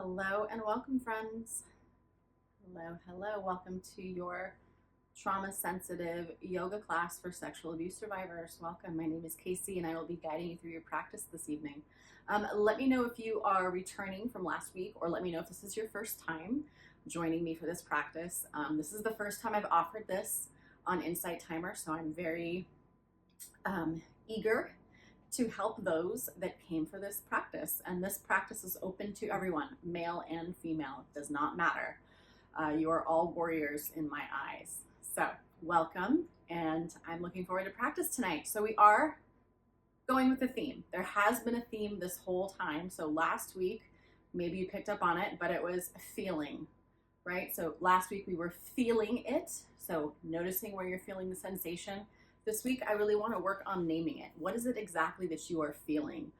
Hello and welcome, friends. Hello. Welcome to your trauma sensitive yoga class for sexual abuse survivors. Welcome. My name is Casey and I will be guiding you through your practice this evening. Let me know if you are returning from last week, or let me know if this is your first time joining me for this practice. This is the first time I've offered this on Insight Timer, so I'm very eager to help those that came for this practice. And this practice is open to everyone, male and female. It does not matter. You are all warriors in my eyes. So welcome, and I'm looking forward to practice tonight. So we are going with a theme. There has been a theme this whole time. So last week, maybe you picked up on it, but it was feeling, right? So last week we were feeling it. So noticing where you're feeling the sensation. This week, I really want to work on naming it. What is it exactly that you are feeling?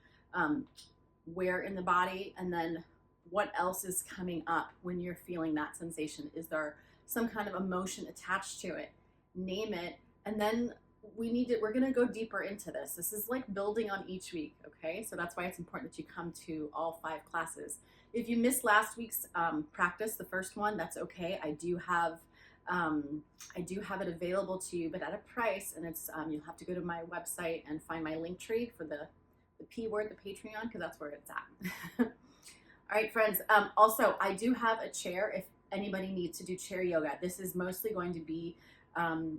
Where in the body? And then what else is coming up when you're feeling that sensation? Is there some kind of emotion attached to it? Name it. And then we're going to go deeper into this. This is like building on each week, okay? So that's why it's important that you come to all 5 classes. If you missed last week's practice, the first one, that's okay. I do have it available to you, but at a price, and it's you'll have to go to my website and find my link tree for the P word, the Patreon, because that's where it's at. All right, friends. Also, I do have a chair if anybody needs to do chair yoga. This is mostly going to be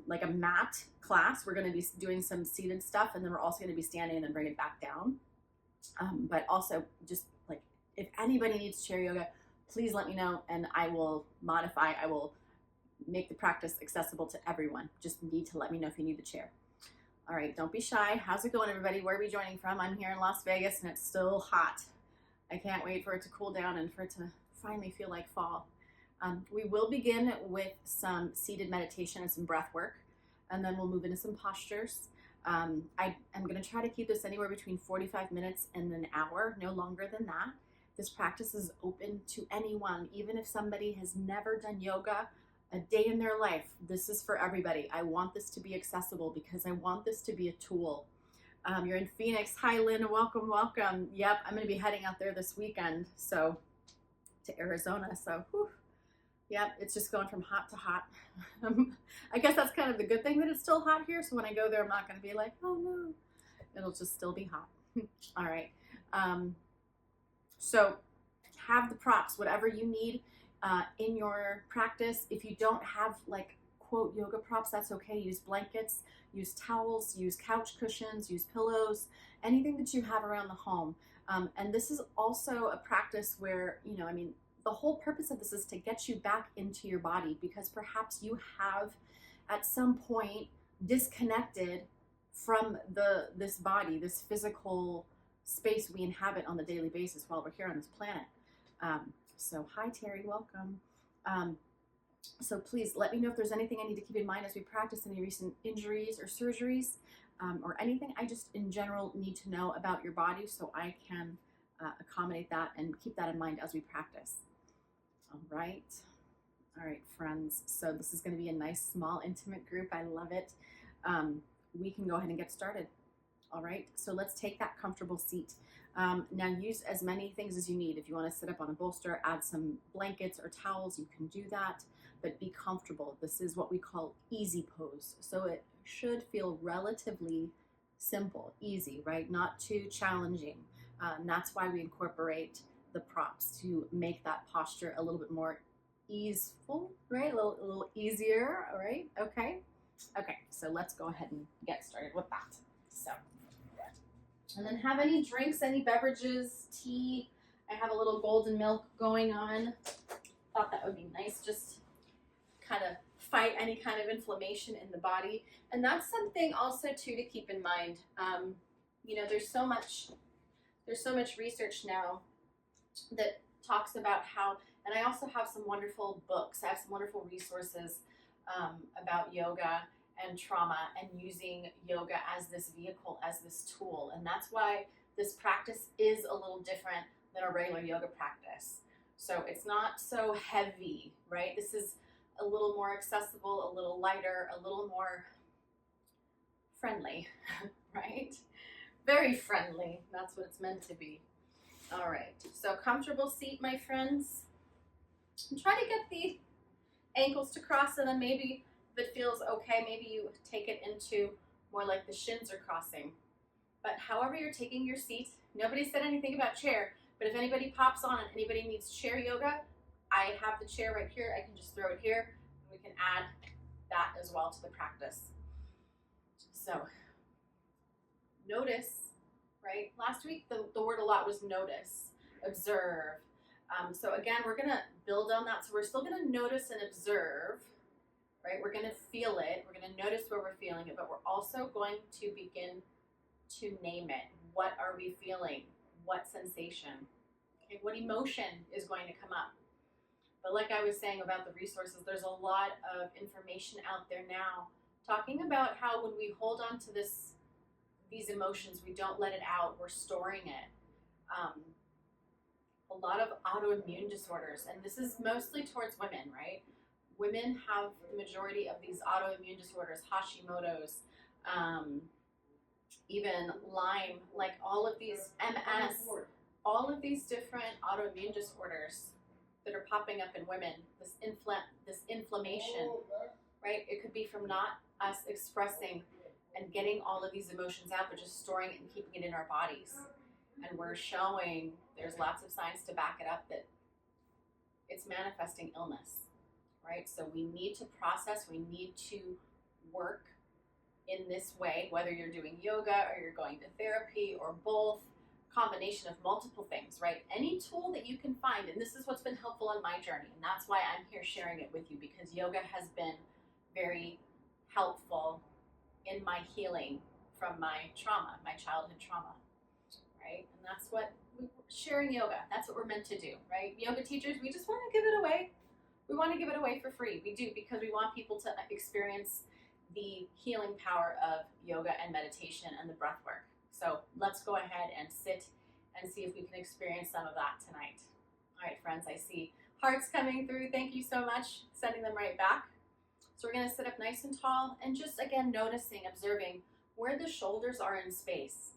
like a mat class. We're going to be doing some seated stuff, and then we're also going to be standing and then bring it back down. But also, just like if anybody needs chair yoga, please let me know, and I will modify. I will make the practice accessible to everyone. Just need to let me know if you need the chair. All right, don't be shy. How's it going, everybody? Where are we joining from? I'm here in Las Vegas and it's still hot. I can't wait for it to cool down and for it to finally feel like fall. We will begin with some seated meditation and some breath work, and then we'll move into some postures. I am going to try to keep this anywhere between 45 minutes and an hour, no longer than that. This practice is open to anyone, even if somebody has never done yoga a day in their life. This is for everybody. I want this to be accessible because I want this to be a tool. You're in Phoenix. Hi, Lynn. Welcome. Yep, I'm going to be heading out there this weekend, so to Arizona. So, yep, it's just going from hot to hot. I guess that's kind of the good thing that it's still hot here. So when I go there, I'm not going to be like, oh no, it'll just still be hot. All right. So have the props, whatever you need. In your practice. If you don't have like quote yoga props, that's okay. Use blankets, use towels, use couch cushions, use pillows, anything that you have around the home. And this is also a practice where, the whole purpose of this is to get you back into your body, because perhaps you have at some point disconnected from this body, this physical space we inhabit on the daily basis while we're here on this planet. So hi, Terry, welcome. So please let me know if there's anything I need to keep in mind as we practice, any recent injuries or surgeries, or anything I just in general need to know about your body so I can accommodate that and keep that in mind as we practice. All right, friends. So this is going to be a nice, small, intimate group. I love it. We can go ahead and get started. All right, so let's take that comfortable seat. Now use as many things as you need. If you want to sit up on a bolster, add some blankets or towels, you can do that, but be comfortable. This is what we call easy pose. So it should feel relatively simple, easy, right? Not too challenging. And that's why we incorporate the props to make that posture a little bit more easeful, right? A little easier, all right? Okay, so let's go ahead and get started with that. So. And then have any drinks, any beverages, tea. I have a little golden milk going on. Thought that would be nice, just kind of fight any kind of inflammation in the body. And that's something also too to keep in mind. There's so much research now that talks about how, and I also have some wonderful books. I have some wonderful resources about yoga and trauma and using yoga as this vehicle, as this tool. And that's why this practice is a little different than a regular yoga practice. So it's not so heavy, right? This is a little more accessible, a little lighter, a little more friendly, right? Very friendly. That's what it's meant to be. All right, so comfortable seat, my friends. And try to get the ankles to cross, and then maybe if it feels okay, maybe you take it into more like the shins are crossing. But however you're taking your seat, nobody said anything about chair, but if anybody pops on and anybody needs chair yoga, I have the chair right here. I can just throw it here, and we can add that as well to the practice. So notice, right? Last week, the word a lot was notice, observe. So again, we're gonna build on that. So we're still gonna notice and observe, right? We're gonna feel it. We're gonna notice where we're feeling it, but we're also going to begin to name it. What are we feeling? What sensation? Okay, what emotion is going to come up? But like I was saying about the resources, there's a lot of information out there now talking about how when we hold on to these emotions, we don't let it out, we're storing it. A lot of autoimmune disorders, and this is mostly towards women, right? Women have the majority of these autoimmune disorders, Hashimoto's, even Lyme, like all of these MS, all of these different autoimmune disorders that are popping up in women, this inflammation, right? It could be from not us expressing and getting all of these emotions out, but just storing it and keeping it in our bodies. And we're showing, there's lots of science to back it up, that it's manifesting illness, right? So we need to process, we need to work in this way, whether you're doing yoga or you're going to therapy or both, combination of multiple things, right? Any tool that you can find, and this is what's been helpful on my journey, and that's why I'm here sharing it with you, because yoga has been very helpful in my healing from my trauma, my childhood trauma, right? And that's what sharing yoga, that's what we're meant to do, right? Yoga teachers, we just want to give it away. We want to give it away for free. We do, because we want people to experience the healing power of yoga and meditation and the breath work. So let's go ahead and sit and see if we can experience some of that tonight. All right, friends, I see hearts coming through. Thank you so much. Sending them right back. So we're going to sit up nice and tall and just, again, noticing, observing where the shoulders are in space.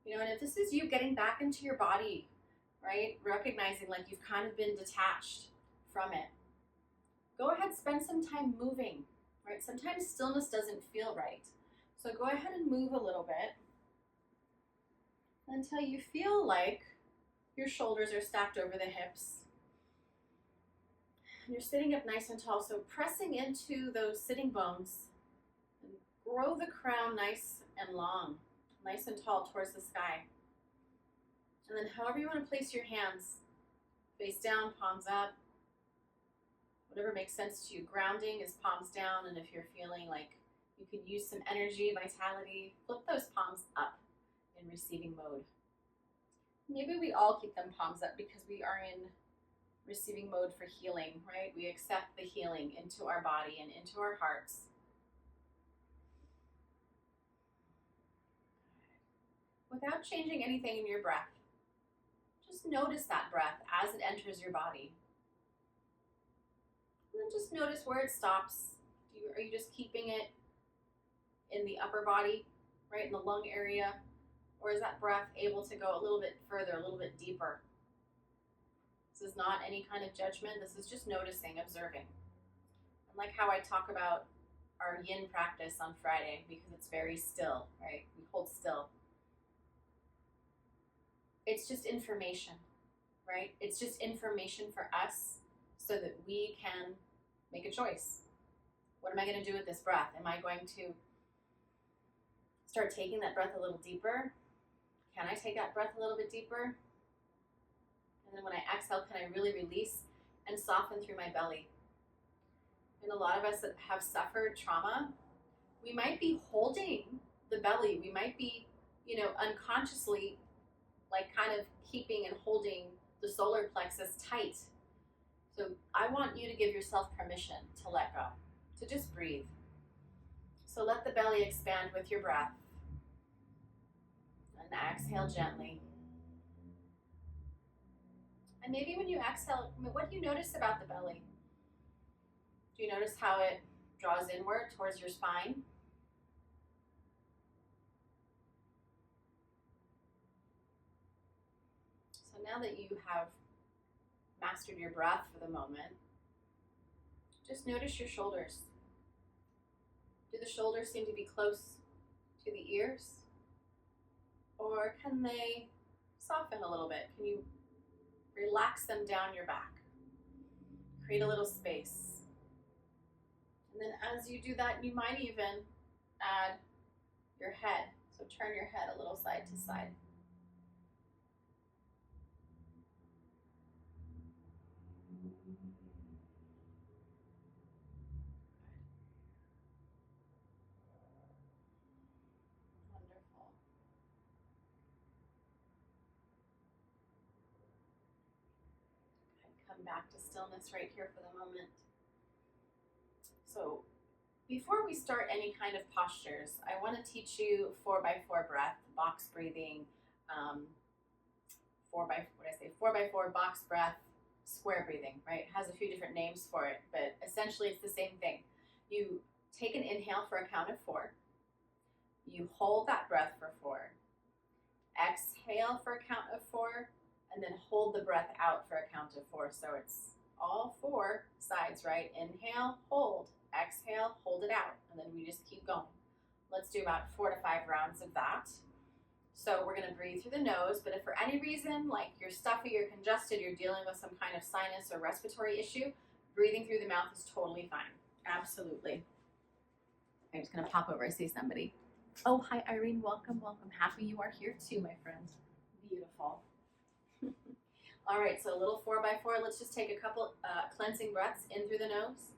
You know, and if this is you getting back into your body, right, recognizing like you've kind of been detached from it, go ahead, spend some time moving, right? Sometimes stillness doesn't feel right. So go ahead and move a little bit until you feel like your shoulders are stacked over the hips. You're sitting up nice and tall, so pressing into those sitting bones, and grow the crown nice and long, nice and tall towards the sky. And then however you want to place your hands, face down, palms up, whatever makes sense to you. Grounding is palms down, and if you're feeling like you could use some energy, vitality, flip those palms up in receiving mode. Maybe we all keep them palms up because we are in receiving mode for healing, right? We accept the healing into our body and into our hearts. Without changing anything in your breath, just notice that breath as it enters your body. And then just notice where it stops. Are you just keeping it in the upper body, right, in the lung area? Or is that breath able to go a little bit further, a little bit deeper? This is not any kind of judgment. This is just noticing, observing. And like how I talk about our yin practice on Friday, because it's very still, right? We hold still. It's just information, right? It's just information for us so that we can make a choice. What am I going to do with this breath? Am I going to start taking that breath a little deeper? Can I take that breath a little bit deeper? And then when I exhale, can I really release and soften through my belly? And a lot of us that have suffered trauma, we might be holding the belly. We might be, unconsciously like kind of keeping and holding the solar plexus tight. So I want you to give yourself permission to let go, to just breathe. So let the belly expand with your breath. And exhale gently. And maybe when you exhale, what do you notice about the belly? Do you notice how it draws inward towards your spine? now that you have mastered your breath for the moment, just notice your shoulders. Do the shoulders seem to be close to the ears? Or can they soften a little bit? Can you relax them down your back? Create a little space. And then as you do that, you might even add your head. So turn your head a little side to side. Wonderful. Okay, come back to stillness right here for the moment. So before we start any kind of postures, I want to teach you 4x4 breath, box breathing, 4x4 box breath, square breathing, right? It has a few different names for it, but essentially it's the same thing. You take an inhale for a count of 4. You hold that breath for 4. Exhale for a count of 4, and then hold the breath out for a count of 4. So it's all 4 sides, right? Inhale, hold, exhale, hold it out, and then we just keep going. Let's do about 4 to 5 rounds of that. So we're going to breathe through the nose, but if for any reason, like you're stuffy, you're congested, you're dealing with some kind of sinus or respiratory issue, breathing through the mouth is totally fine. Absolutely. I'm just going to pop over. I see somebody. Oh, hi, Irene. Welcome, welcome. Happy you are here too, my friend. Beautiful. All right, so a little 4x4. Let's just take a couple cleansing breaths in through the nose.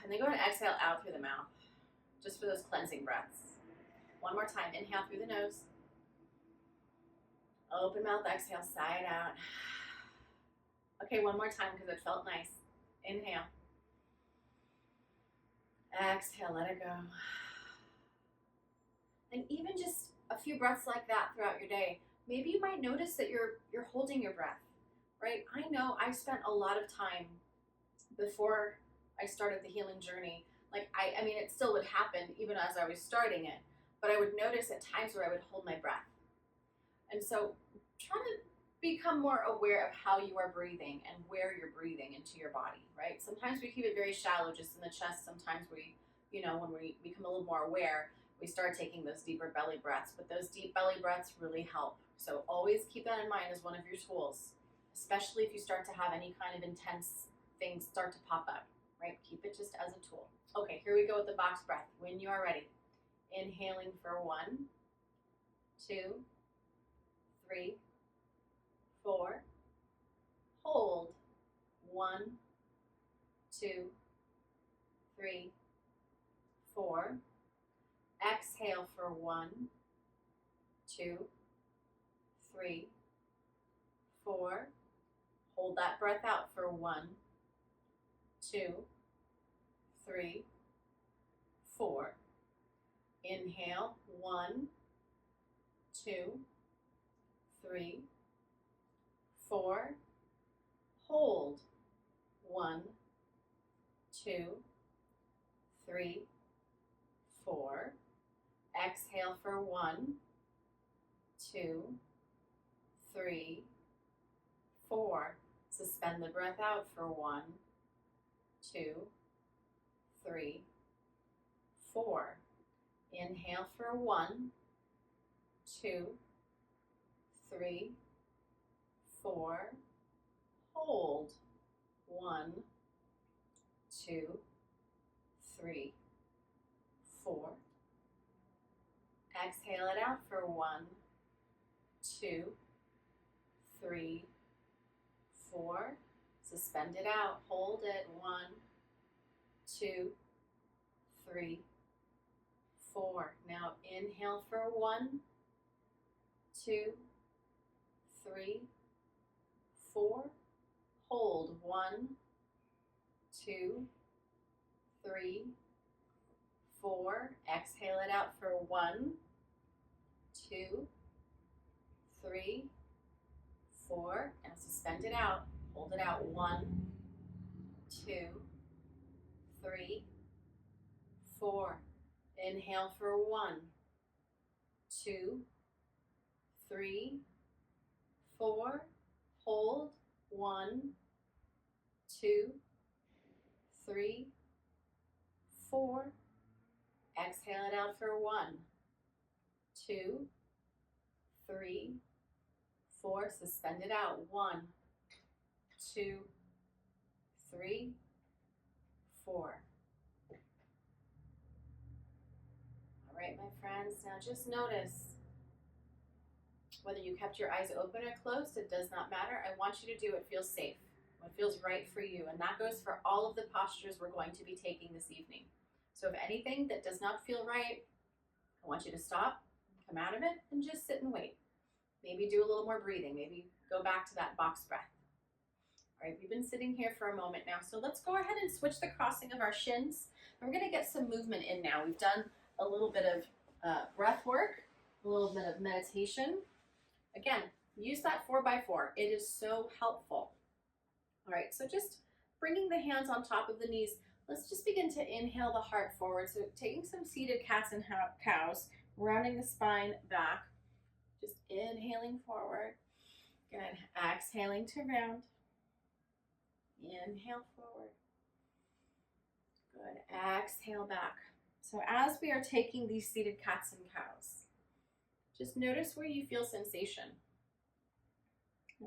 And then go ahead and exhale out through the mouth, just for those cleansing breaths. One more time. Inhale through the nose. Open mouth, exhale, sigh it out. Okay, one more time because it felt nice. Inhale. Exhale, let it go. And even just a few breaths like that throughout your day, maybe you might notice that you're holding your breath, right? I know I spent a lot of time before I started the healing journey. Like I mean, it still would happen even as I was starting it, but I would notice at times where I would hold my breath. And so try to become more aware of how you are breathing and where you're breathing into your body, right? Sometimes we keep it very shallow, just in the chest. Sometimes we, when we become a little more aware, we start taking those deeper belly breaths, but those deep belly breaths really help. So always keep that in mind as one of your tools, especially if you start to have any kind of intense things start to pop up, right? Keep it just as a tool. Okay, here we go with the box breath. When you are ready, inhaling for 1, 2, 3, 4, hold, 1, 2, 3, 4, exhale for 1, 2, 3, 4, hold that breath out for 1, 2, 3, 4, inhale, 1, 2, 3, 4, hold, 1, 2, 3, 4, exhale for 1, 2, 3, 4, suspend the breath out for 1, 2, 3, 4, inhale for 1, 2, 3, 4, hold, 1, 2, 3, 4, exhale it out for 1, 2, 3, 4, suspend it out, hold it, 1, 2, 3, 4. Now inhale for 1, 2, 3, 4, hold, 1, 2, 3, 4, exhale it out for 1, 2, 3, 4, and suspend it out, hold it out, 1, 2, 3, 4, inhale for 1, 2, 3, 4, hold, 1, 2, 3, 4. Exhale it out for 1, 2, 3, 4. Suspend it out. 1, 2, 3, 4. All right, my friends, now just notice whether you kept your eyes open or closed, it does not matter. I want you to do what feels safe, what feels right for you. And that goes for all of the postures we're going to be taking this evening. So if anything that does not feel right, I want you to stop, come out of it, and just sit and wait. Maybe do a little more breathing. Maybe go back to that box breath. All right, we've been sitting here for a moment now. So let's go ahead and switch the crossing of our shins. We're going to get some movement in now. We've done a little bit of breath work, a little bit of meditation. Again, use that 4x4. It is so helpful. All right, so just bringing the hands on top of the knees. Let's just begin to inhale the heart forward. So taking some seated cats and cows, rounding the spine back. Just inhaling forward. Good. Exhaling to round. Inhale forward. Good. Exhale back. So as we are taking these seated cats and cows, just notice where you feel sensation.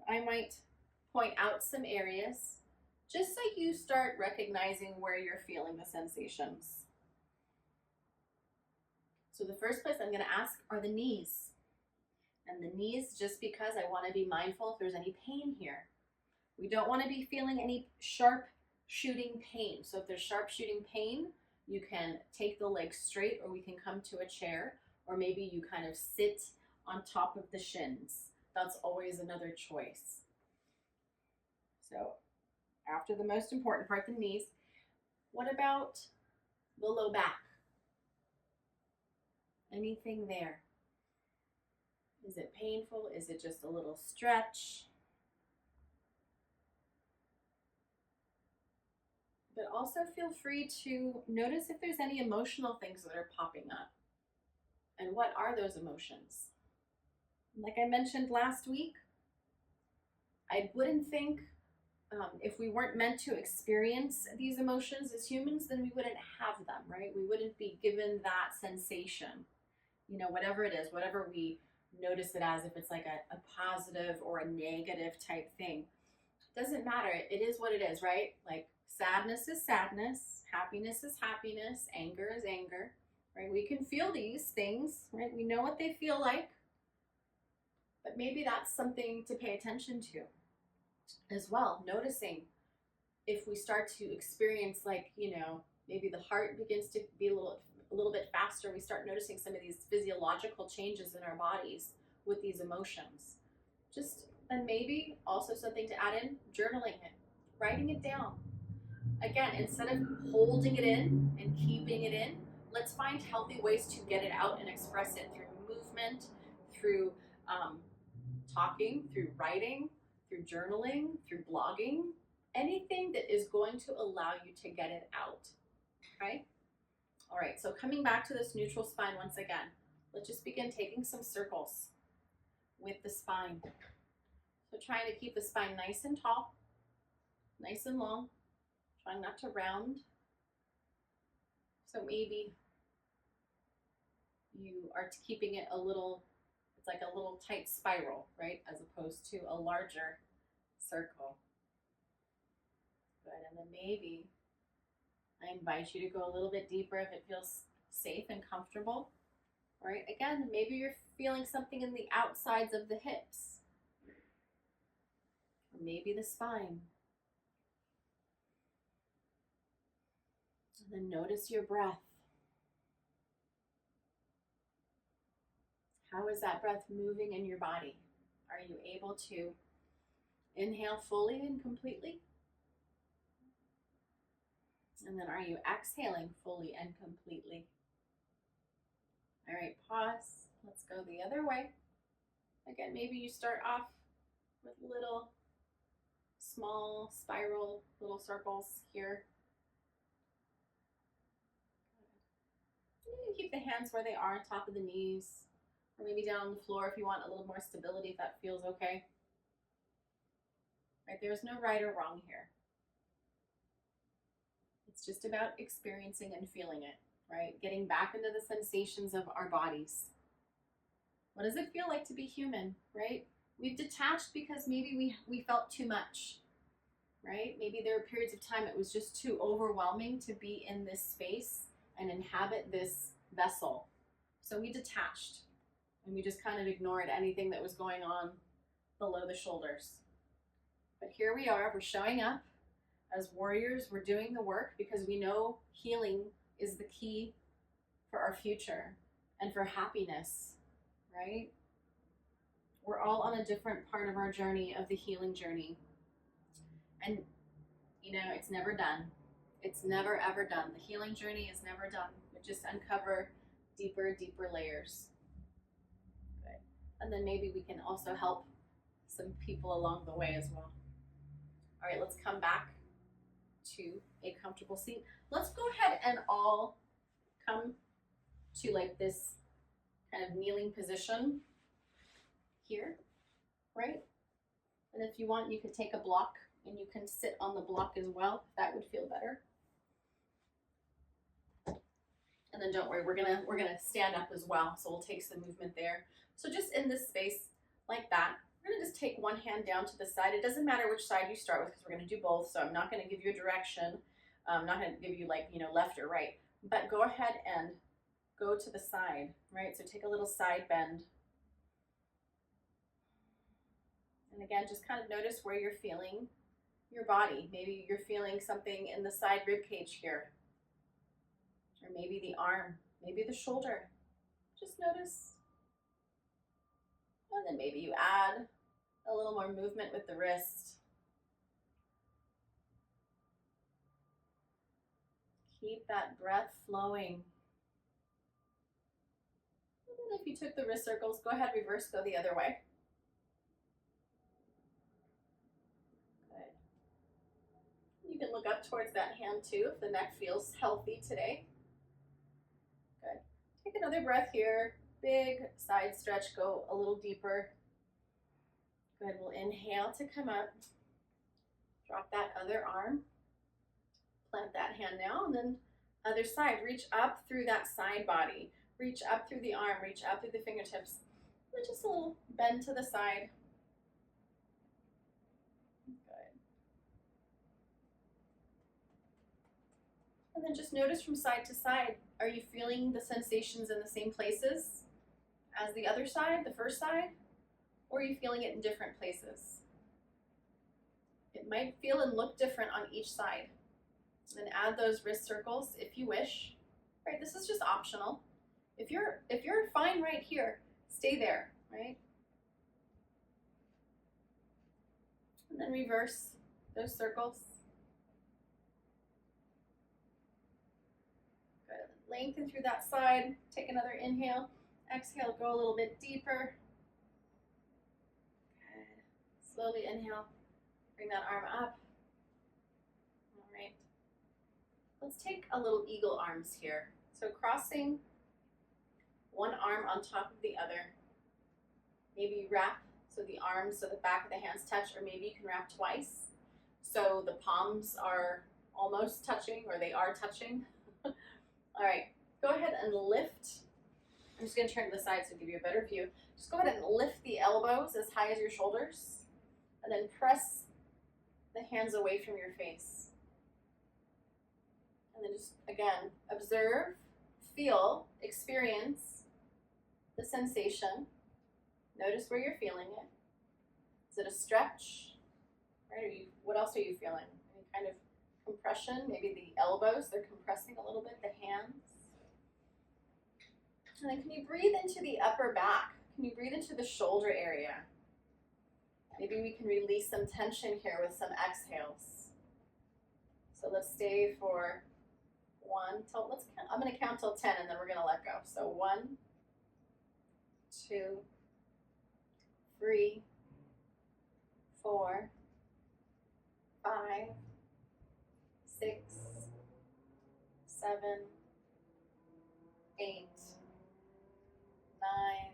I might point out some areas just so you start recognizing where you're feeling the sensations. So the first place I'm going to ask are the knees. And the knees, just because I want to be mindful if there's any pain here. We don't want to be feeling any sharp shooting pain. So if there's sharp shooting pain, you can take the legs straight, or we can come to a chair, or maybe you kind of sit on top of the shins. That's always another choice. So after the most important part, the knees, what about the low back? Anything there? Is it painful? Is it just a little stretch? But also feel free to notice if there's any emotional things that are popping up. And what are those emotions? Like I mentioned last week, I wouldn't think if we weren't meant to experience these emotions as humans, then we wouldn't have them, right? We wouldn't be given that sensation. You know, whatever it is, whatever we notice it as, if it's like a positive or a negative type thing, doesn't matter. It is what it is, right? Like sadness is sadness, happiness is happiness, anger is anger, right? We can feel these things, right? We know what they feel like, but maybe that's something to pay attention to as well. Noticing if we start to experience, like, you know, maybe the heart begins to be a little bit faster. We start noticing some of these physiological changes in our bodies with these emotions. And maybe also something to add in, journaling it, writing it down. Again, instead of holding it in and keeping it in, let's find healthy ways to get it out and express it through movement, through talking, through writing, through journaling, through blogging, anything that is going to allow you to get it out, okay? All right, so coming back to this neutral spine once again, let's just begin taking some circles with the spine. So trying to keep the spine nice and tall, nice and long, trying not to round. So maybe you are keeping it a little, it's like a little tight spiral, right? As opposed to a larger circle. Good, and then maybe I invite you to go a little bit deeper if it feels safe and comfortable. All right, again, maybe you're feeling something in the outsides of the hips. Or maybe the spine. And then notice your breath. How is that breath moving in your body? Are you able to inhale fully and completely? And then are you exhaling fully and completely? All right, pause. Let's go the other way. Again, maybe you start off with little small spiral, little circles here. You can keep the hands where they are on top of the knees. Or maybe down on the floor if you want a little more stability, if that feels okay. Right, there's no right or wrong here. It's just about experiencing and feeling it, right? Getting back into the sensations of our bodies. What does it feel like to be human, right? We've detached because maybe we felt too much, right? Maybe there were periods of time it was just too overwhelming to be in this space and inhabit this vessel. So we detached and we just kind of ignored anything that was going on below the shoulders. But here we are, we're showing up as warriors, we're doing the work because we know healing is the key for our future and for happiness, right? We're all on a different part of our journey, of the healing journey. And, you know, it's never done. It's never, ever done. The healing journey is never done. We just uncover deeper, deeper layers. Good. And then maybe we can also help some people along the way as well. All right, let's come back to a comfortable seat. Let's go ahead and all come to like this kind of kneeling position here, right? And if you want, you could take a block and you can sit on the block as well, if that would feel better. And then don't worry, we're gonna stand up as well, so we'll take some movement there. So just in this space like that, we're gonna just take one hand down to the side. It doesn't matter which side you start with because we're gonna do both, so I'm not gonna give you a direction. I'm not gonna give you like, you know, left or right, but go ahead and go to the side, right? So take a little side bend. And again, just kind of notice where you're feeling your body. Maybe you're feeling something in the side rib cage here, or maybe the arm, maybe the shoulder. Just notice. And then maybe you add a little more movement with the wrist. Keep that breath flowing. And then if you took the wrist circles, go ahead, reverse, go the other way. Good. You can look up towards that hand too if the neck feels healthy today. Good. Take another breath here. Big side stretch, go a little deeper. Good, we'll inhale to come up. Drop that other arm. Plant that hand now, and then other side. Reach up through that side body. Reach up through the arm, reach up through the fingertips. And just a little bend to the side. Good. And then just notice from side to side, are you feeling the sensations in the same places as the other side, the first side? Or are you feeling it in different places? It might feel and look different on each side. And then add those wrist circles if you wish. Right, this is just optional. If you're fine right here, stay there, right? And then reverse those circles. Good. Lengthen through that side. Take another inhale. Exhale, go a little bit deeper. Good. Slowly inhale. Bring that arm up. All right. Let's take a little eagle arms here. So crossing one arm on top of the other. Maybe you wrap so the arms, so the back of the hands touch, or maybe you can wrap twice. So the palms are almost touching, or they are touching. All right, go ahead and lift. I'm just gonna turn to the side so give you a better view. Just go ahead and lift the elbows as high as your shoulders, and then press the hands away from your face. And then just, again, observe, feel, experience the sensation. Notice where you're feeling it. Is it a stretch? Right? What else are you feeling? Any kind of compression? Maybe the elbows, they're compressing a little bit, the hands. And then can you breathe into the upper back? Can you breathe into the shoulder area? Maybe we can release some tension here with some exhales. So let's stay for I'm going to count till 10 and then we're going to let go. So 1, 2, 3, 4, 5, 6, 7, 8, 9,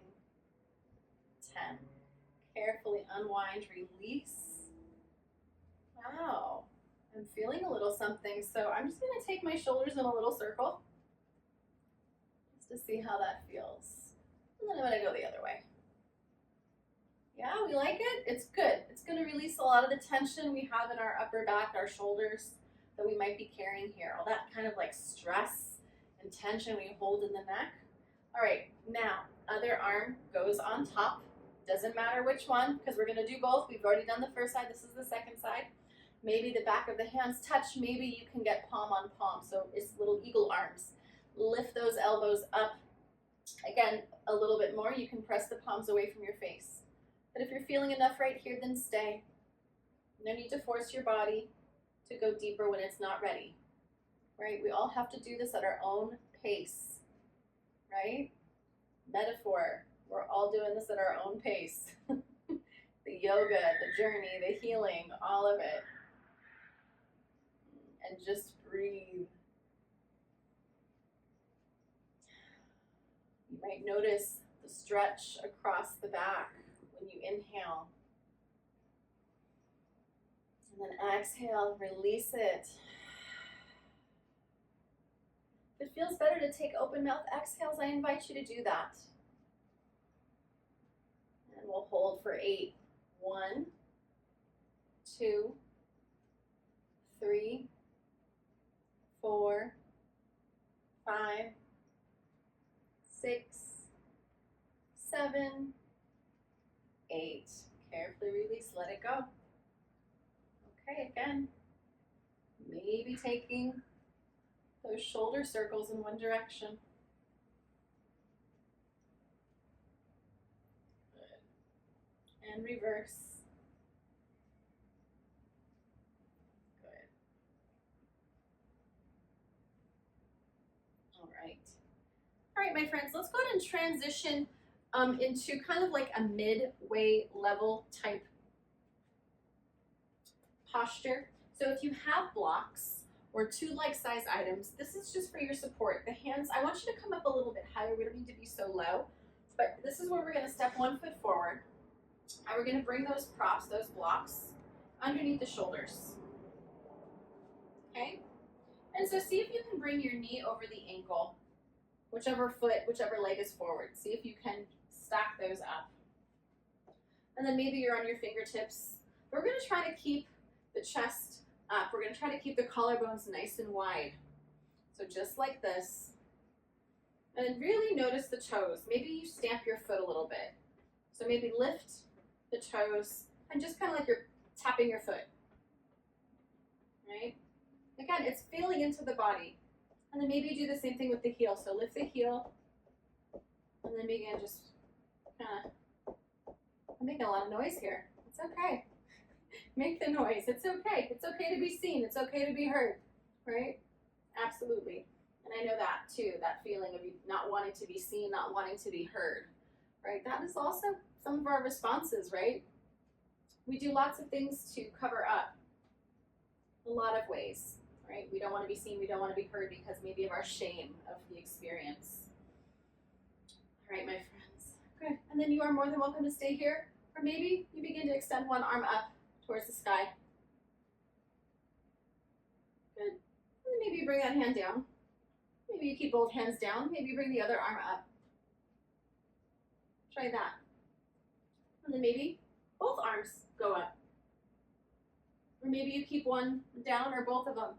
Carefully unwind, release. Wow, I'm feeling a little something. So I'm just gonna take my shoulders in a little circle just to see how that feels. And then I'm gonna go the other way. Yeah, we like it? It's good. It's gonna release a lot of the tension we have in our upper back, our shoulders that we might be carrying here. All that kind of like stress and tension we hold in the neck. All right, now other arm goes on top. Doesn't matter which one, because we're gonna do both. We've already done the first side, this is the second side. Maybe the back of the hands touch, maybe you can get palm on palm, so it's little eagle arms. Lift those elbows up. Again, a little bit more, you can press the palms away from your face. But if you're feeling enough right here, then stay. No need to force your body to go deeper when it's not ready, right? We all have to do this at our own pace, right? Metaphor, we're all doing this at our own pace. The yoga, the journey, the healing, all of it. And just breathe. You might notice the stretch across the back when you inhale. And then exhale, release it. If it feels better to take open mouth exhales, I invite you to do that. And we'll hold for 8. 1, 2, 3, 4, 5, 6, 7, 8. Carefully release, let it go. Okay, again, maybe taking those shoulder circles in one direction. Good. And reverse. Good. All right. All right, my friends, let's go ahead and transition into kind of like a midway level type posture. So if you have blocks or 2 like-size items, this is just for your support. The hands, I want you to come up a little bit higher. We don't need to be so low, but this is where we're going to step 1 foot forward, and we're going to bring those props, those blocks, underneath the shoulders. Okay? And so see if you can bring your knee over the ankle, whichever foot, whichever leg is forward. See if you can stack those up. And then maybe you're on your fingertips. We're going to try to keep the chest up. We're going to try to keep the collarbones nice and wide. So just like this. And then really notice the toes. Maybe you stamp your foot a little bit. So maybe lift the toes and just kind of like you're tapping your foot. Right? Again, it's feeling into the body. And then maybe you do the same thing with the heel. So lift the heel and then begin just kind of, I'm making a lot of noise here. It's okay. Make the noise. It's okay. It's okay to be seen. It's okay to be heard, right? Absolutely. And I know that too, that feeling of not wanting to be seen, not wanting to be heard, right? That is also some of our responses, right? We do lots of things to cover up a lot of ways, right? We don't want to be seen. We don't want to be heard because maybe of our shame of the experience. All right, my friends. Good. And then you are more than welcome to stay here, or maybe you begin to extend one arm up towards the sky. Good. And then maybe you bring that hand down. Maybe you keep both hands down. Maybe you bring the other arm up. Try that. And then maybe both arms go up. Or maybe you keep one down or both of them.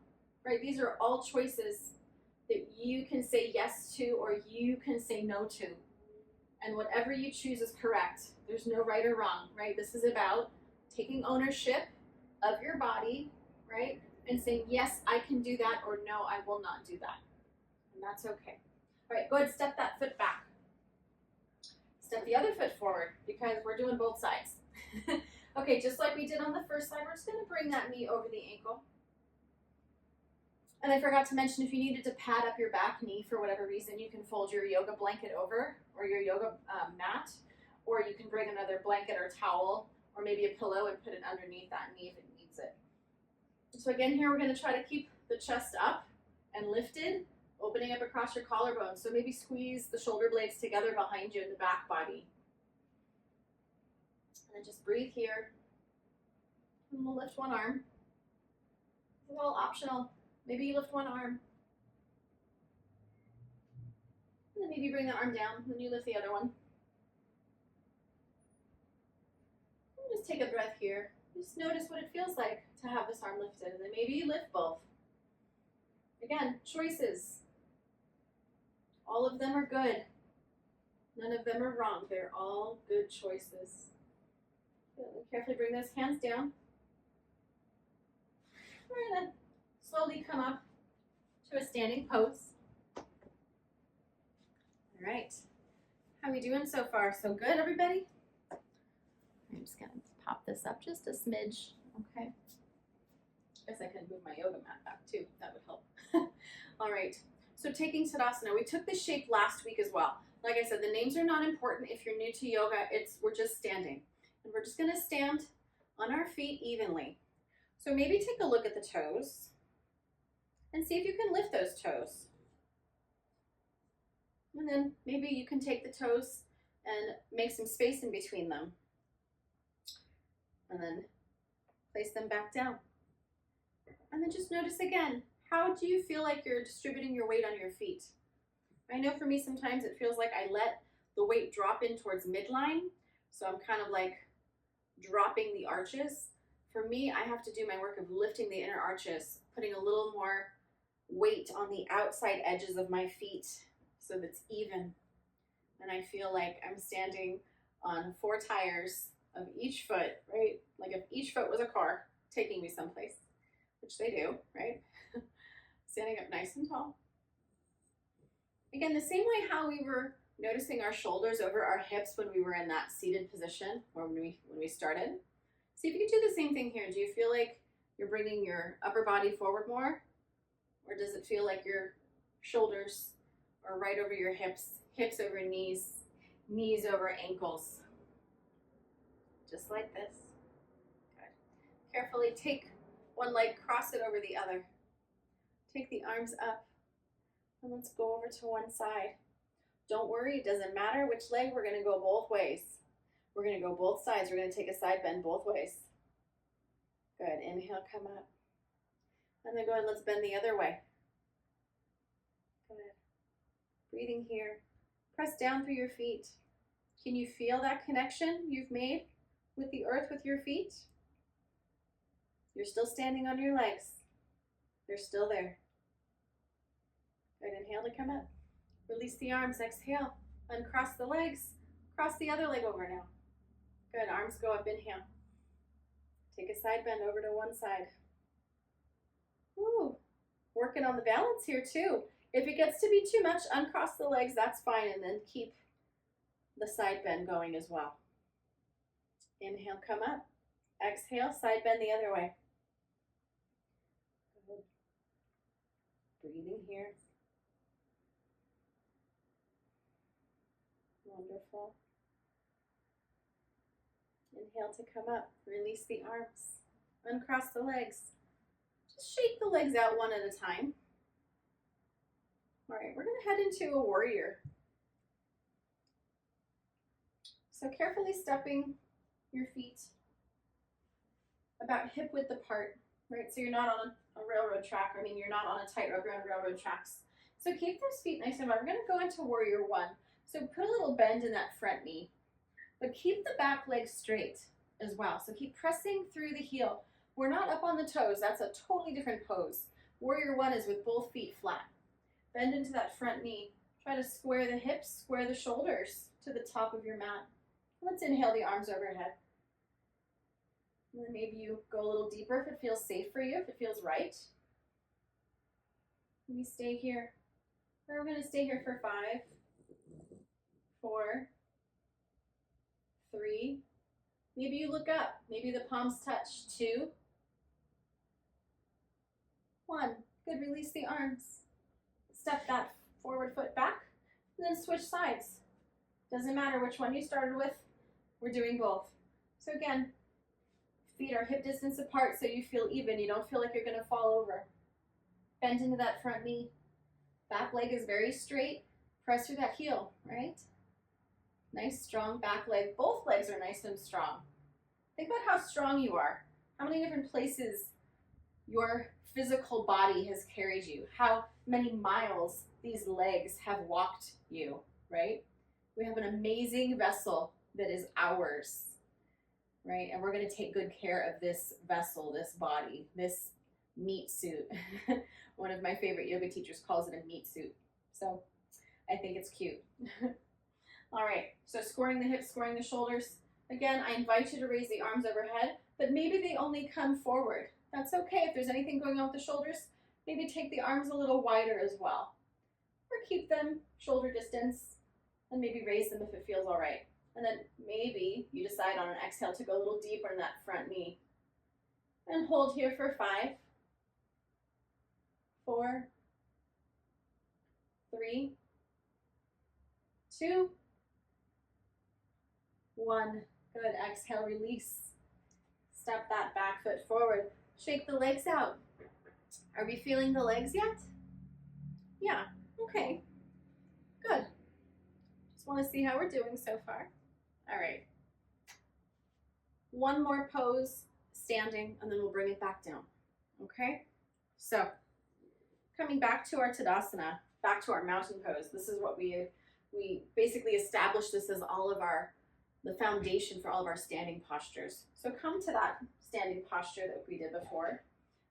Right? These are all choices that you can say yes to or you can say no to. And whatever you choose is correct. There's no right or wrong, right? This is about taking ownership of your body, right? And saying, yes, I can do that, or no, I will not do that. And that's okay. All right, go ahead, step that foot back. Step the other foot forward because we're doing both sides. Okay, just like we did on the first side, we're just gonna bring that knee over the ankle. And I forgot to mention, if you needed to pad up your back knee for whatever reason, you can fold your yoga blanket over or your yoga mat, or you can bring another blanket or towel or maybe a pillow and put it underneath that knee if it needs it. So again, here we're going to try to keep the chest up and lifted, opening up across your collarbone. So maybe squeeze the shoulder blades together behind you in the back body. And then just breathe here. And we'll lift one arm. It's all optional. Maybe you lift one arm. And then maybe bring the arm down, and then you lift the other one. And just take a breath here. Just notice what it feels like to have this arm lifted. And then maybe you lift both. Again, choices. All of them are good. None of them are wrong. They're all good choices. Carefully bring those hands down. And then slowly come up to a standing pose. All right. How are we doing so far? So good, everybody? I'm just going to pop this up just a smidge. Okay. I guess I can move my yoga mat back too. That would help. All right. So taking Tadasana. We took this shape last week as well. Like I said, the names are not important. If you're new to yoga, we're just standing. And we're just going to stand on our feet evenly. So maybe take a look at the toes and see if you can lift those toes. And then maybe you can take the toes and make some space in between them. And then place them back down. And then just notice again, how do you feel like you're distributing your weight on your feet? I know for me sometimes it feels like I let the weight drop in towards midline. So I'm kind of like dropping the arches. For me, I have to do my work of lifting the inner arches, putting a little more weight on the outside edges of my feet so that's even. And I feel like I'm standing on 4 tires of each foot, right? Like if each foot was a car taking me someplace, which they do, right? Standing up nice and tall. Again, the same way how we were noticing our shoulders over our hips when we were in that seated position or when we started. See if you can do the same thing here. Do you feel like you're bringing your upper body forward more? Or does it feel like your shoulders are right over your hips, hips over knees, knees over ankles? Just like this. Good. Carefully take one leg, cross it over the other. Take the arms up. And let's go over to one side. Don't worry, it doesn't matter which leg, we're going to go both ways. We're going to go both sides. We're going to take a side bend both ways. Good. Inhale, come up. And then go ahead, let's bend the other way. Good. Breathing here. Press down through your feet. Can you feel that connection you've made with the earth with your feet? You're still standing on your legs. They're still there. Good. Inhale to come up. Release the arms. Exhale. Uncross the legs. Cross the other leg over now. Good. Arms go up. Inhale. Take a side bend over to one side. Ooh. Working on the balance here too. If it gets to be too much, uncross the legs. That's fine. And then keep the side bend going as well. Inhale. Come up. Exhale. Side bend the other way. Good. Breathing here. Wonderful. Inhale to come up. Release the arms. Uncross the legs. Just shake the legs out one at a time. All right, we're going to head into a warrior. So carefully stepping your feet about hip width apart, right? So you're not on a railroad track. I mean, you're not on a tightrope, you're on railroad tracks. So keep those feet nice and wide. We're going to go into warrior one. So put a little bend in that front knee, but keep the back leg straight as well. So keep pressing through the heel. We're not up on the toes. That's a totally different pose. Warrior one is with both feet flat. Bend into that front knee. Try to square the hips, square the shoulders to the top of your mat. Let's inhale the arms overhead. And then maybe you go a little deeper if it feels safe for you, if it feels right. And we stay here. We're going to stay here for 5, 4, 3. Maybe you look up. Maybe the palms touch. 2, 1. Good. Release the arms. Step that forward foot back, and then switch sides. Doesn't matter which one you started with. We're doing both. So again, feet are hip distance apart so you feel even. You don't feel like you're going to fall over. Bend into that front knee. Back leg is very straight. Press through that heel, right? Nice strong back leg. Both legs are nice and strong. Think about how strong you are, how many different places your physical body has carried you, how many miles these legs have walked you, right? We have an amazing vessel that is ours, right? And we're going to take good care of this vessel, this body, this meat suit. One of my favorite yoga teachers calls it a meat suit. So I think it's cute. All right, so squaring the hips, squaring the shoulders. Again, I invite you to raise the arms overhead, but maybe they only come forward. That's okay. If there's anything going on with the shoulders, maybe take the arms a little wider as well. Or keep them shoulder distance, and maybe raise them if it feels all right. And then maybe you decide on an exhale to go a little deeper in that front knee. And hold here for 5, 4, 3, 2, 1. Good. Exhale, release. Step that back foot forward. Shake the legs out. Are we feeling the legs yet? Yeah. Okay. Good. Just want to see how we're doing so far. All right. One more pose, standing, and then we'll bring it back down. Okay? So, coming back to our Tadasana, back to our mountain pose. This is what we basically established this as the foundation for all of our standing postures. So come to that standing posture that we did before.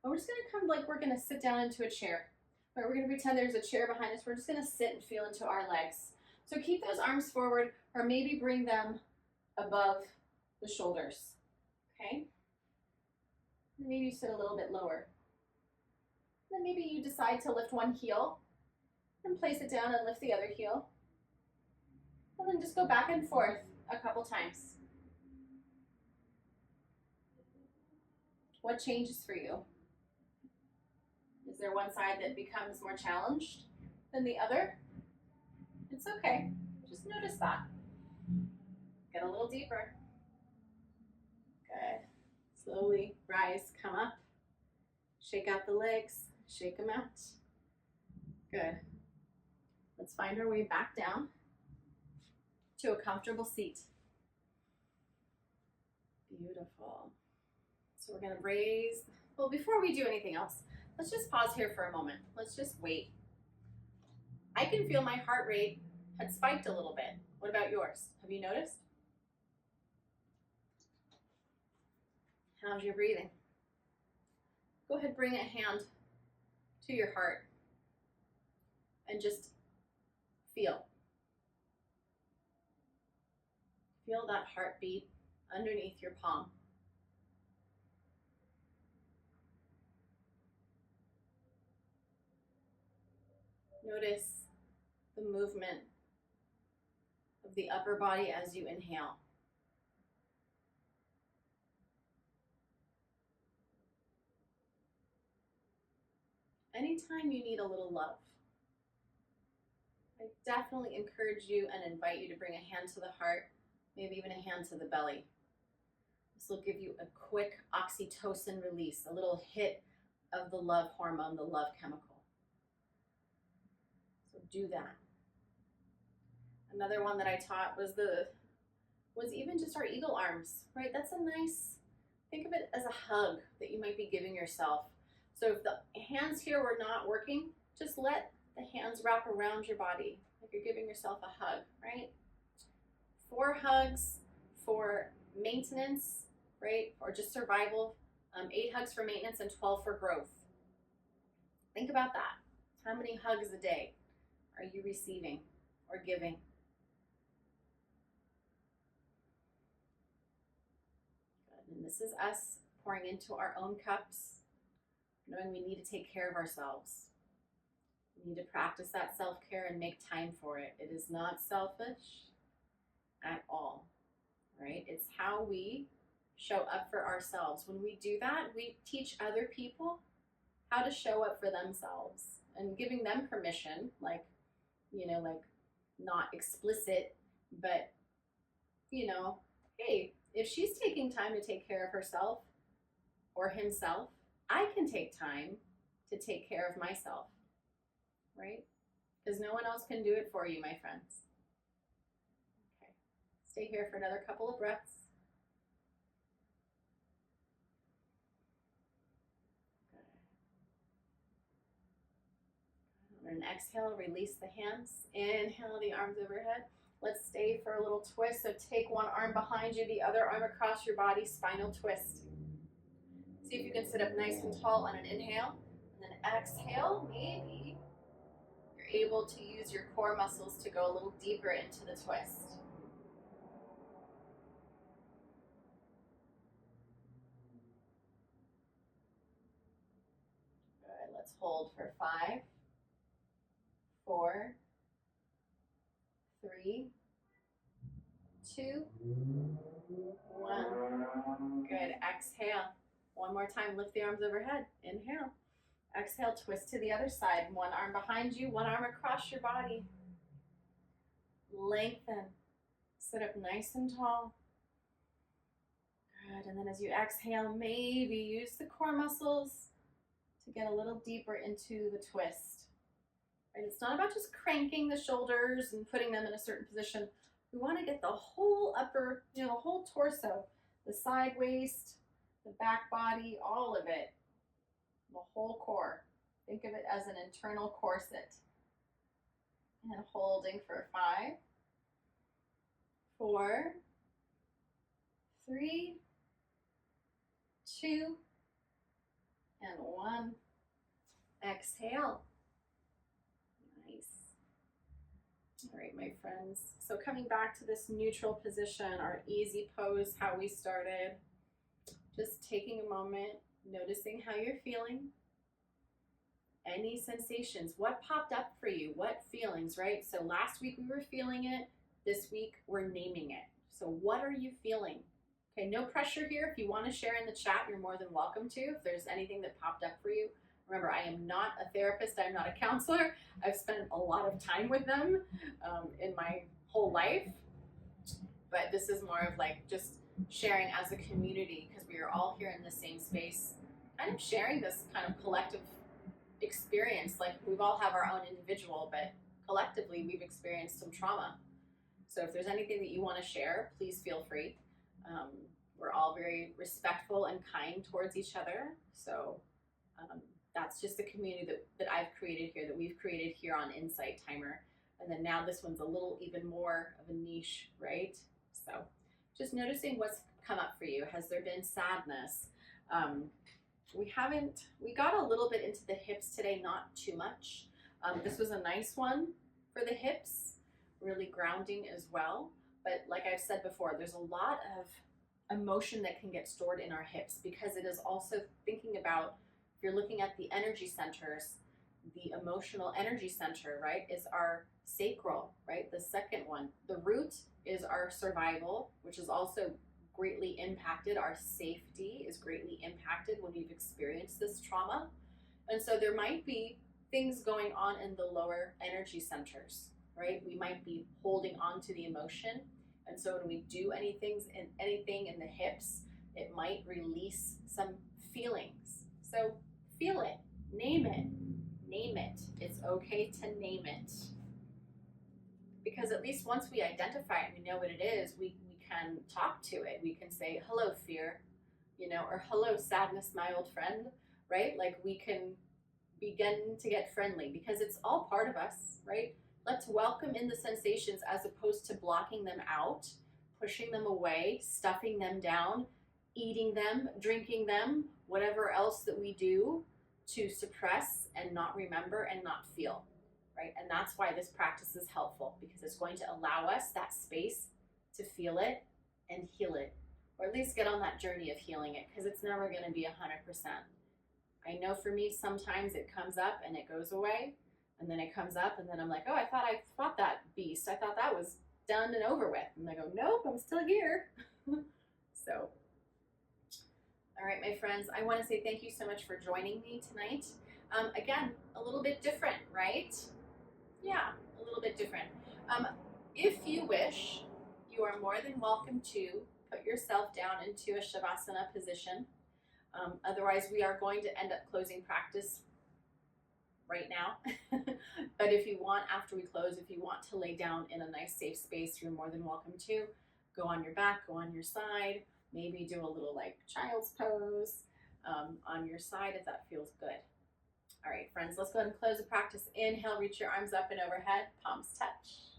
And we're just gonna come like we're gonna sit down into a chair. Right, we're gonna pretend there's a chair behind us. We're just gonna sit and feel into our legs. So keep those arms forward, or maybe bring them above the shoulders, okay? Maybe you sit a little bit lower. Then maybe you decide to lift one heel and place it down and lift the other heel. And then just go back and forth a couple times. What changes for you? Is there one side that becomes more challenged than the other? It's okay. Just notice that. Get a little deeper. Good. Slowly rise, come up. Shake out the legs. Shake them out. Good. Let's find our way back down to a comfortable seat. Beautiful. So we're going to raise. Well, before we do anything else, let's just pause here for a moment. Let's just wait. I can feel my heart rate had spiked a little bit. What about yours? Have you noticed? How's your breathing? Go ahead, bring a hand to your heart and just feel. Feel that heartbeat underneath your palm. Notice the movement of the upper body as you inhale. Anytime you need a little love, I definitely encourage you and invite you to bring a hand to the heart, maybe even a hand to the belly. This will give you a quick oxytocin release, a little hit of the love hormone, the love chemical. So do that. Another one that I taught was even just our eagle arms, right? That's a nice, think of it as a hug that you might be giving yourself. So if the hands here were not working, just let the hands wrap around your body, like you're giving yourself a hug, right? 4 hugs for maintenance, right? Or just survival. 8 hugs for maintenance and 12 for growth. Think about that. How many hugs a day are you receiving or giving? Good. And this is us pouring into our own cups, knowing we need to take care of ourselves. We need to practice that self-care and make time for it. It is not selfish at all, right? It's how we show up for ourselves. When we do that, we teach other people how to show up for themselves and giving them permission, like not explicit, but, hey, if she's taking time to take care of herself or himself, I can take time to take care of myself, right? Because no one else can do it for you, my friends. Okay, stay here for another couple of breaths. And exhale, release the hands. Inhale the arms overhead. Let's stay for a little twist. So take one arm behind you, the other arm across your body, spinal twist. See if you can sit up nice and tall on an inhale. And then exhale, maybe you're able to use your core muscles to go a little deeper into the twist. Good, let's hold for 5, 4, 3, 2, 1. Good, exhale. One more time, lift the arms overhead. Inhale. Exhale, twist to the other side. One arm behind you, one arm across your body. Lengthen. Sit up nice and tall. Good, and then as you exhale, maybe use the core muscles to get a little deeper into the twist. Right? It's not about just cranking the shoulders and putting them in a certain position. We want to get the whole upper, the whole torso, the side waist, the back body, all of it, the whole core. Think of it as an internal corset. And holding for 5, 4, 3, 2, and 1. Exhale. Nice. All right, my friends. So coming back to this neutral position, our easy pose, how we started. Just taking a moment, noticing how you're feeling. Any sensations, what popped up for you, what feelings, right? So last week we were feeling it, this week we're naming it. So what are you feeling? Okay, no pressure here. If you want to share in the chat, you're more than welcome to. If there's anything that popped up for you. Remember, I am not a therapist, I'm not a counselor. I've spent a lot of time with them in my whole life. But this is more of like just sharing as a community, because we are all here in the same space, kind of sharing this kind of collective experience. Like we've all have our own individual, but collectively we've experienced some trauma. So if there's anything that you want to share, please feel free. We're all very respectful and kind towards each other. So that's just the community that I've created here, that we've created here on Insight Timer. And then now this one's a little even more of a niche, right? So just noticing what's come up for you. Has there been sadness? We got a little bit into the hips today, not too much. This was a nice one for the hips, really grounding as well. But like I've said before, there's a lot of emotion that can get stored in our hips, because it is also thinking about, if you're looking at the energy centers, the emotional energy center, right, is our sacral, right? The second one. The root is our survival, which is also greatly impacted. Our safety is greatly impacted when you've experienced this trauma. And so there might be things going on in the lower energy centers, right? We might be holding on to the emotion. And so when we do anything in the hips, it might release some feelings. So feel it, name it, name it. It's okay to name it. Because at least once we identify it and we know what it is, we can talk to it. We can say, hello, fear, or hello, sadness, my old friend, right? Like we can begin to get friendly, because it's all part of us, right? Let's welcome in the sensations as opposed to blocking them out, pushing them away, stuffing them down, eating them, drinking them, whatever else that we do to suppress and not remember and not feel, right? And that's why this practice is helpful, because it's going to allow us that space to feel it and heal it, or at least get on that journey of healing it, because it's never going to be 100%. I know for me, sometimes it comes up and it goes away, and then it comes up and then I'm like, oh, I thought I fought that beast. I thought that was done and over with. And I go, nope, I'm still here. So, all right, my friends, I want to say thank you so much for joining me tonight. Again, a little bit different, right? Yeah, a little bit different. If you wish, you are more than welcome to put yourself down into a Shavasana position. Otherwise, we are going to end up closing practice right now. But if you want, after we close, if you want to lay down in a nice safe space, you're more than welcome to. Go on your back, go on your side, maybe do a little like child's pose on your side if that feels good. All right, friends, let's go ahead and close the practice. Inhale, reach your arms up and overhead, palms touch.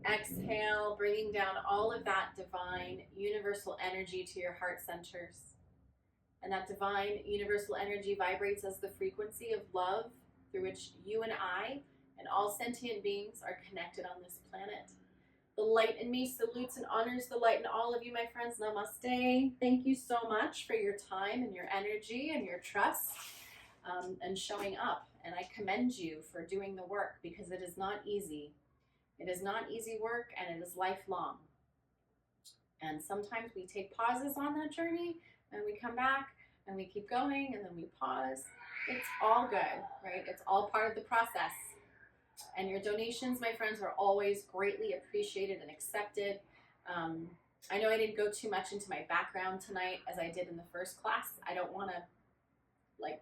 Exhale, bringing down all of that divine universal energy to your heart centers. And that divine universal energy vibrates as the frequency of love through which you and I and all sentient beings are connected on this planet. The light in me salutes and honors the light in all of you, my friends. Namaste. Thank you so much for your time and your energy and your trust and showing up. And I commend you for doing the work because it is not easy. It is not easy work and it is lifelong. And sometimes we take pauses on that journey and we come back and we keep going and then we pause. It's all good, right? It's all part of the process. And your donations, my friends, are always greatly appreciated and accepted. I know I didn't go too much into my background tonight as I did in the first class. I don't want to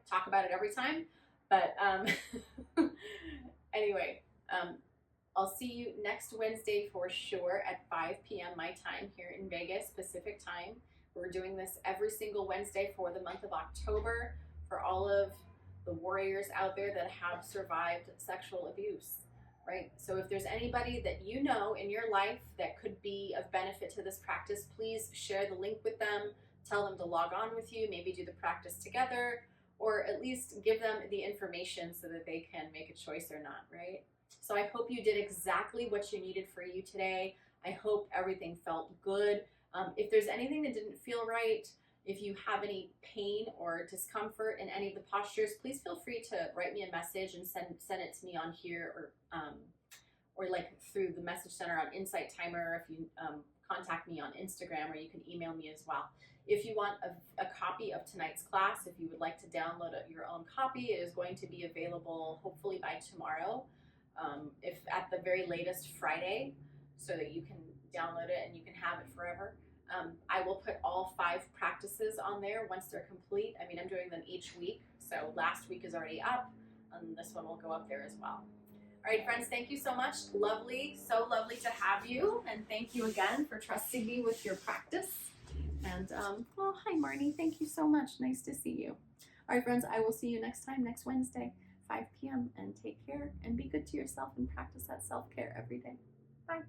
talk about it every time, but anyway, I'll see you next Wednesday for sure at 5 p.m. my time here in Vegas, Pacific time. We're doing this every single Wednesday for the month of October for all of the warriors out there that have survived sexual abuse, right? So if there's anybody that you know in your life that could be of benefit to this practice, please share the link with them, tell them to log on with you, maybe do the practice together, or at least give them the information so that they can make a choice or not, right? So I hope you did exactly what you needed for you today. I hope everything felt good. If there's anything that didn't feel right, if you have any pain or discomfort in any of the postures, please feel free to write me a message and send it to me on here or through the message center on Insight Timer, if you contact me on Instagram, or you can email me as well. If you want a copy of tonight's class, if you would like to download your own copy, it is going to be available hopefully by tomorrow, if at the very latest Friday, so that you can download it and you can have it forever. I will put all 5 practices on there once they're complete. I mean, I'm doing them each week, so last week is already up, and this one will go up there as well. All right, friends, thank you so much. Lovely, so lovely to have you, and thank you again for trusting me with your practice. And, oh, hi, Marnie. Thank you so much. Nice to see you. All right, friends, I will see you next time, next Wednesday, 5 p.m., and take care, and be good to yourself and practice that self-care every day. Bye.